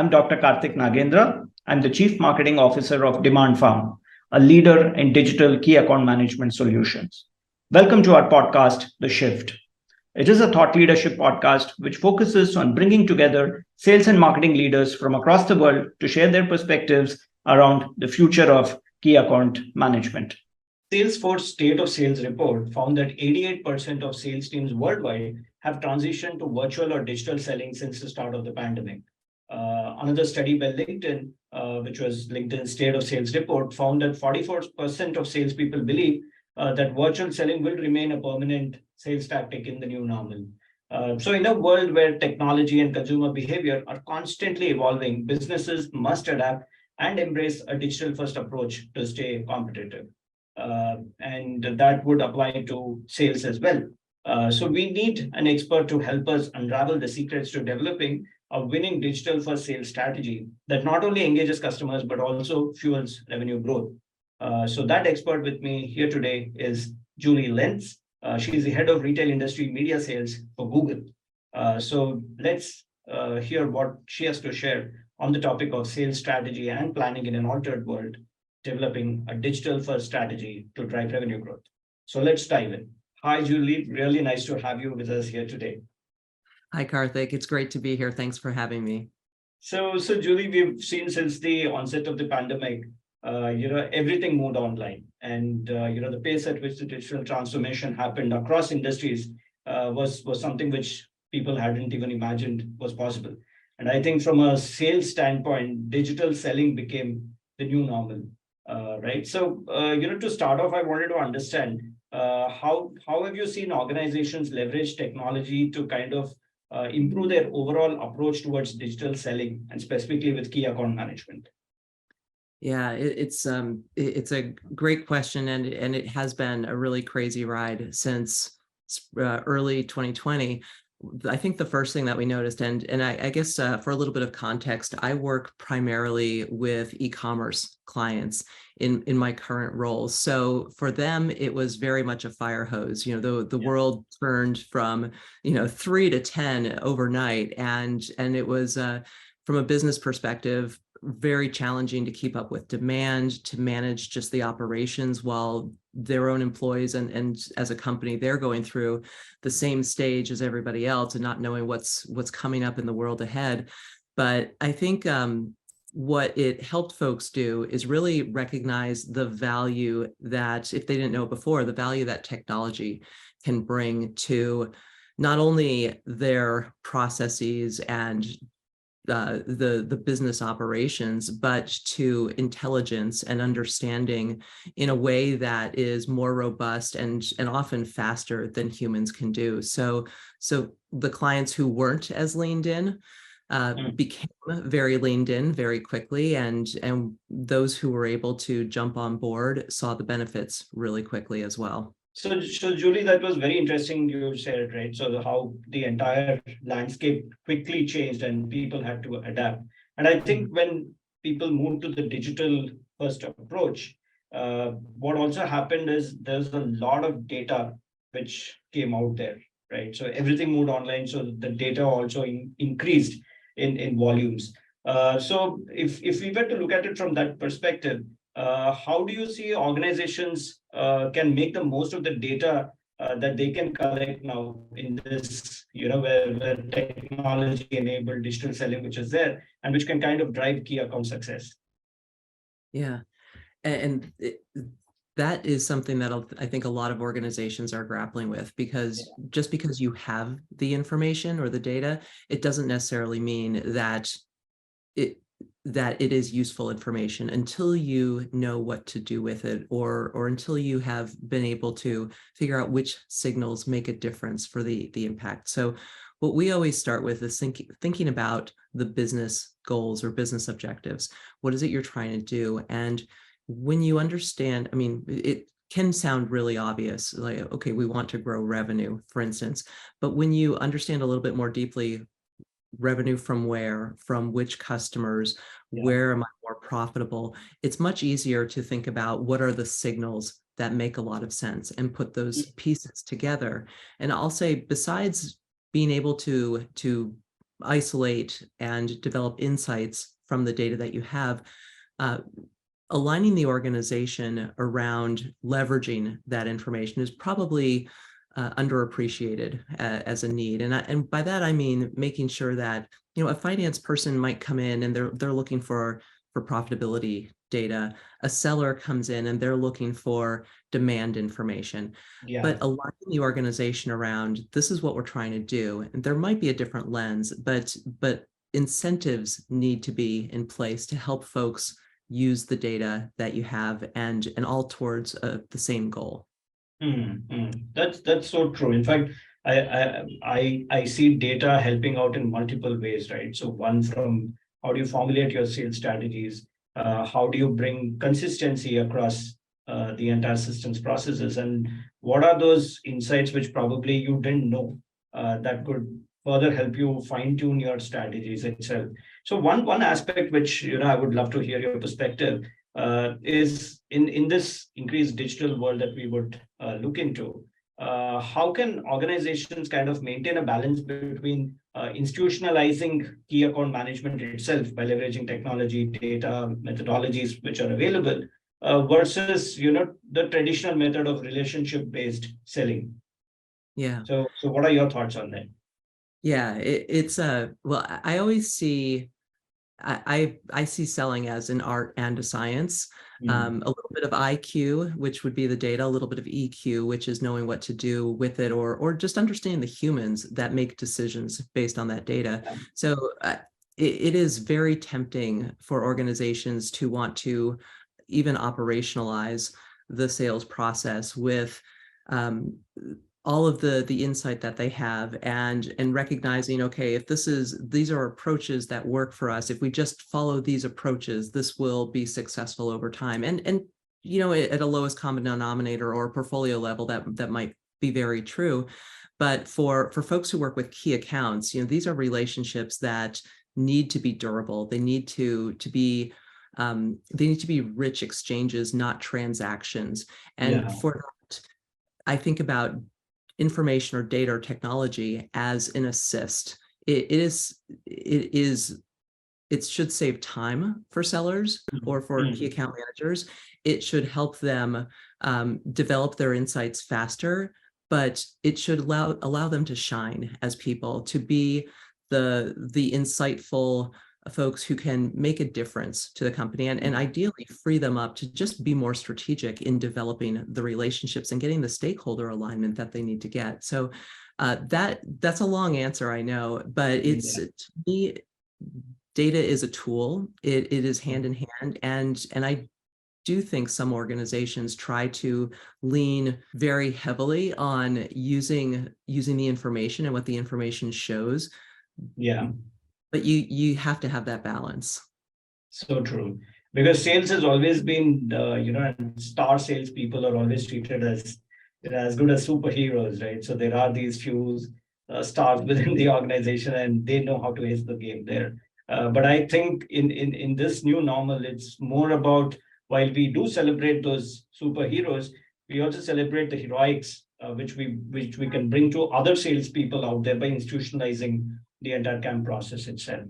I'm Dr. Karthik Nagendra. I'm the Chief Marketing Officer of DemandFarm, a leader in digital key account management solutions. Welcome to our podcast, The Shift. It is a thought leadership podcast which focuses on bringing together sales and marketing leaders from across the world to share their perspectives around the future of key account management. Salesforce State of Sales report found that 88% of sales teams worldwide have transitioned to virtual or digital selling since the start of the pandemic. Another study by LinkedIn, which was LinkedIn's State of Sales report, found that 44% of salespeople believe that virtual selling will remain a permanent sales tactic in the new normal. So, in a world where technology and consumer behavior are constantly evolving, businesses must adapt and embrace a digital first approach to stay competitive. And that would apply to sales as well. So we need an expert to help us unravel the secrets to developing a winning digital first sales strategy that not only engages customers but also fuels revenue growth. So that expert with me here today is Julie Lentz. She's the head of retail industry media sales for Google. So let's hear what she has to share on the topic of sales strategy and planning in an altered world, developing a digital first strategy to drive revenue growth. So let's dive in. Hi, Julie. Really nice to have you with us here today. Hi, Karthik. It's great to be here. Thanks for having me. So Julie, we've seen since the onset of the pandemic, everything moved online, and the pace at which the digital transformation happened across industries was something which people hadn't even imagined was possible. And I think from a sales standpoint, digital selling became the new normal, right? So to start off, I wanted to understand how have you seen organizations leverage technology to kind of improve their overall approach towards digital selling, and specifically with key account management? Yeah, it's a great question, and it has been a really crazy ride since early 2020. I think the first thing that we noticed, and I guess for a little bit of context, I work primarily with e-commerce clients in my current role. So for them, it was very much a fire hose. The world turned from 3 to 10 overnight, and it was from a business perspective very challenging to keep up with demand, to manage just the operations while their own employees and as a company, they're going through the same stage as everybody else and not knowing what's coming up in the world ahead. But I think what it helped folks do is really recognize the value that, if they didn't know before, the value that technology can bring to not only their processes and the business operations, but to intelligence and understanding in a way that is more robust and often faster than humans can do. So the clients who weren't as leaned in became very leaned in very quickly, and those who were able to jump on board saw the benefits really quickly as well. So Julie, that was very interesting you said, right? So how the entire landscape quickly changed and people had to adapt. And I think when people moved to the digital first approach, what also happened is there's a lot of data which came out there, right? So everything moved online, so the data also increased in volumes. So if we were to look at it from that perspective, how do you see organizations can make the most of the data that they can collect now in this, where technology-enabled digital selling, which is there, and which can kind of drive key account success? Yeah, and that is something that I think a lot of organizations are grappling with, because just because you have the information or the data, it doesn't necessarily mean that it is useful information until you know what to do with it, or until you have been able to figure out which signals make a difference for the impact. So what we always start with is thinking about the business goals or business objectives. What is it you're trying to do? And when you understand, it can sound really obvious, like, okay, we want to grow revenue, for instance, but when you understand a little bit more deeply, revenue from where, from which customers, where am I more profitable, it's much easier to think about what are the signals that make a lot of sense and put those pieces together. And I'll say, besides being able to isolate and develop insights from the data that you have, aligning the organization around leveraging that information is probably underappreciated as a need. And by that, I mean making sure that, a finance person might come in and they're looking for profitability data. A seller comes in and they're looking for demand information. Yeah. But aligning the organization around, this is what we're trying to do. And there might be a different lens, but incentives need to be in place to help folks use the data that you have and all towards the same goal. That's so true. In fact, I see data helping out in multiple ways, right? So one, from how do you formulate your sales strategies? How do you bring consistency across the entire systems processes? And what are those insights which probably you didn't know that could further help you fine tune your strategies itself? So one aspect which I would love to hear your perspective is in this increased digital world that we would look into. How can organizations kind of maintain a balance between institutionalizing key account management itself by leveraging technology, data, methodologies which are available, versus the traditional method of relationship-based selling? Yeah. So what are your thoughts on that? Yeah, it's well, I always see I see selling as an art and a science. A little bit of IQ, which would be the data, a little bit of EQ, which is knowing what to do with it, or just understanding the humans that make decisions based on that data. Yeah. So it is very tempting for organizations to want to even operationalize the sales process with all of the insight that they have and recognizing, okay, if these are approaches that work for us, if we just follow these approaches, this will be successful over time. And at a lowest common denominator or portfolio level, that might be very true. But for folks who work with key accounts, these are relationships that need to be durable. They need to be rich exchanges, not transactions. And for that, I think about information or data or technology as an assist. It should save time for sellers or for key account managers. It should help them develop their insights faster, but it should allow them to shine as people, to be the insightful folks who can make a difference to the company and ideally free them up to just be more strategic in developing the relationships and getting the stakeholder alignment that they need to get. So that's a long answer, I know, but to me, data is a tool. It is hand in hand, and I do think some organizations try to lean very heavily on using the information and what the information shows. Yeah. But you have to have that balance. So true. Because sales has always been, and star salespeople are always treated as good as superheroes, right? So there are these few stars within the organization, and they know how to ace the game there. But I think in this new normal, it's more about, while we do celebrate those superheroes, we also celebrate the heroics, which we can bring to other salespeople out there by institutionalizing the entire camp process itself.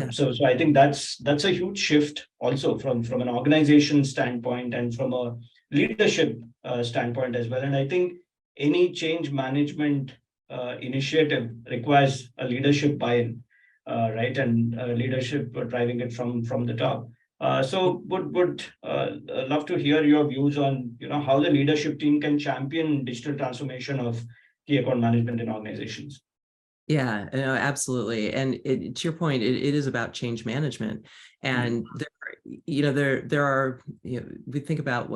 So I think that's a huge shift also from an organization standpoint and from a leadership standpoint as well. And I think any change management initiative requires a leadership buy-in, right? And leadership driving it from the top. So would love to hear your views on how the leadership team can champion digital transformation of key account management in organizations. Yeah, no, absolutely. And to your point, it is about change management. And there are, we think about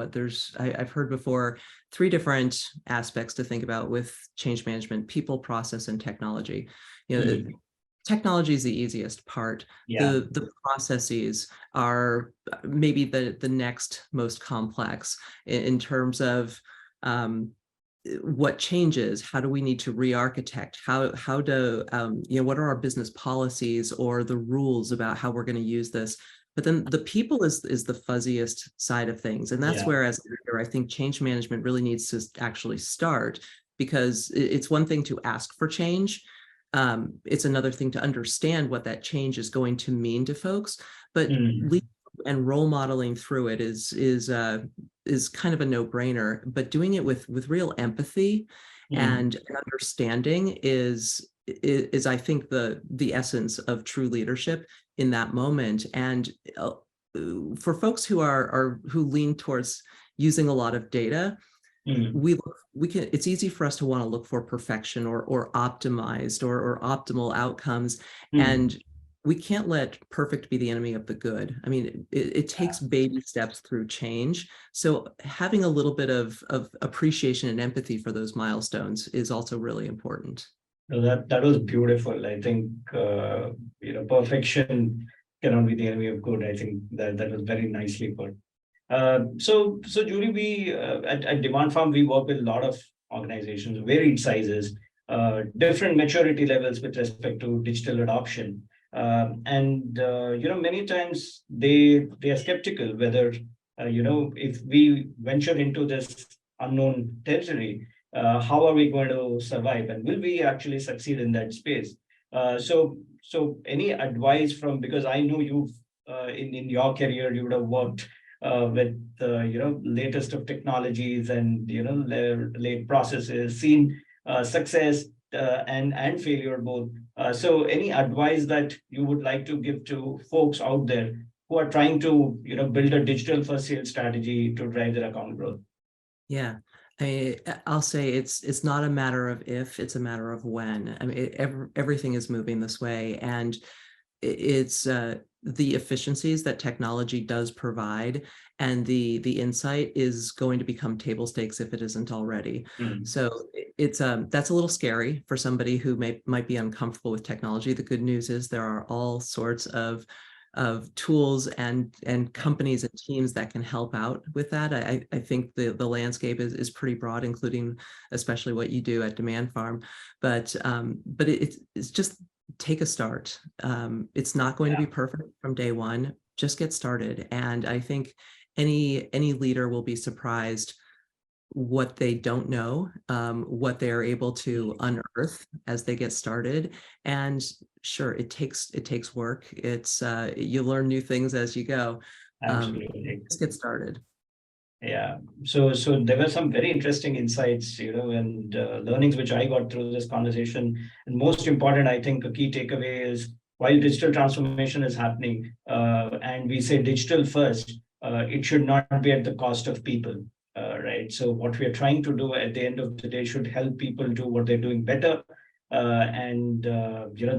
I've heard before, 3 different aspects to think about with change management: people, process, and technology. Technology is the easiest part. The processes are maybe the next most complex in terms of what changes, how do we need to re-architect, how do what are our business policies or the rules about how we're going to use this. But then the people is the fuzziest side of things, and that's where, as a leader, I think change management really needs to actually start, because it's one thing to ask for change, It's another thing to understand what that change is going to mean to folks, but and role modeling through it is kind of a no-brainer. But doing it with real empathy and understanding is I think the essence of true leadership in that moment. And for folks who lean towards using a lot of data, it's easy for us to want to look for perfection or optimized or optimal outcomes. And we can't let perfect be the enemy of the good. I mean, it takes baby steps through change. So having a little bit of appreciation and empathy for those milestones is also really important. No, that was beautiful. I think perfection cannot be the enemy of good. I think that was very nicely put. So Julie, we at DemandFarm, we work with a lot of organizations, varied sizes, different maturity levels with respect to digital adoption. Many times they are skeptical whether, if we venture into this unknown territory, how are we going to survive, and will we actually succeed in that space? So any advice from, because I know you've in your career, you would have worked with latest of technologies and late processes, seen success and failure both. So any advice that you would like to give to folks out there who are trying to build a digital first sales strategy to drive their account growth? Yeah. I'll say it's not a matter of if, it's a matter of when. I mean, everything is moving this way, and it's the efficiencies that technology does provide, and the insight is going to become table stakes if it isn't already. So it's that's a little scary for somebody who might be uncomfortable with technology. The good news is there are all sorts of tools and companies and teams that can help out with that. I think the landscape is pretty broad, including especially what you do at DemandFarm. But it's just take a start. It's not going to be perfect from day one. Just get started. And I think any leader will be surprised what they don't know, what they're able to unearth as they get started. And sure, it takes work. It's you learn new things as you go. Absolutely. Let's get started. Yeah. So there were some very interesting insights, and learnings which I got through this conversation. And most important, I think a key takeaway is, while digital transformation is happening, and we say digital first, it should not be at the cost of people. Right. So what we are trying to do at the end of the day should help people do what they're doing better.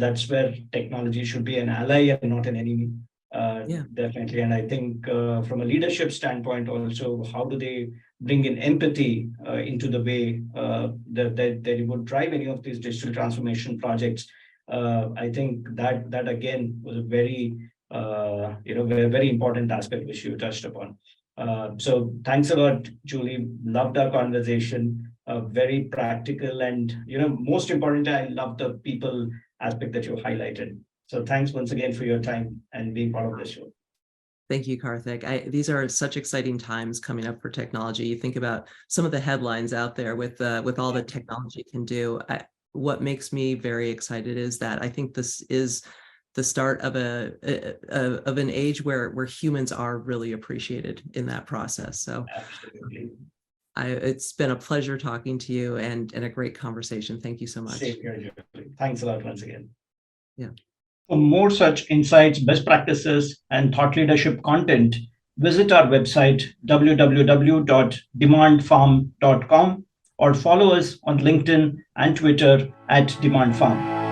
That's where technology should be an ally and not an enemy. Definitely. And I think from a leadership standpoint also, how do they bring in empathy into the way that they would drive any of these digital transformation projects? I think that again was a very very important aspect which you touched upon. So thanks a lot, Julie. Loved our conversation. Very practical, and most importantly, I love the people aspect that you highlighted. So thanks once again for your time and being part of this show. Thank you, Karthik. These are such exciting times coming up for technology. You think about some of the headlines out there with all the technology can do. What makes me very excited is that I think this is the start of an age where humans are really appreciated in that process. So absolutely. It's been a pleasure talking to you and a great conversation. Thank you so much. Same here, Julie. Thanks a lot once again. Yeah. For more such insights, best practices, and thought leadership content, visit our website, www.demandfarm.com, or follow us on LinkedIn and Twitter @DemandFarm.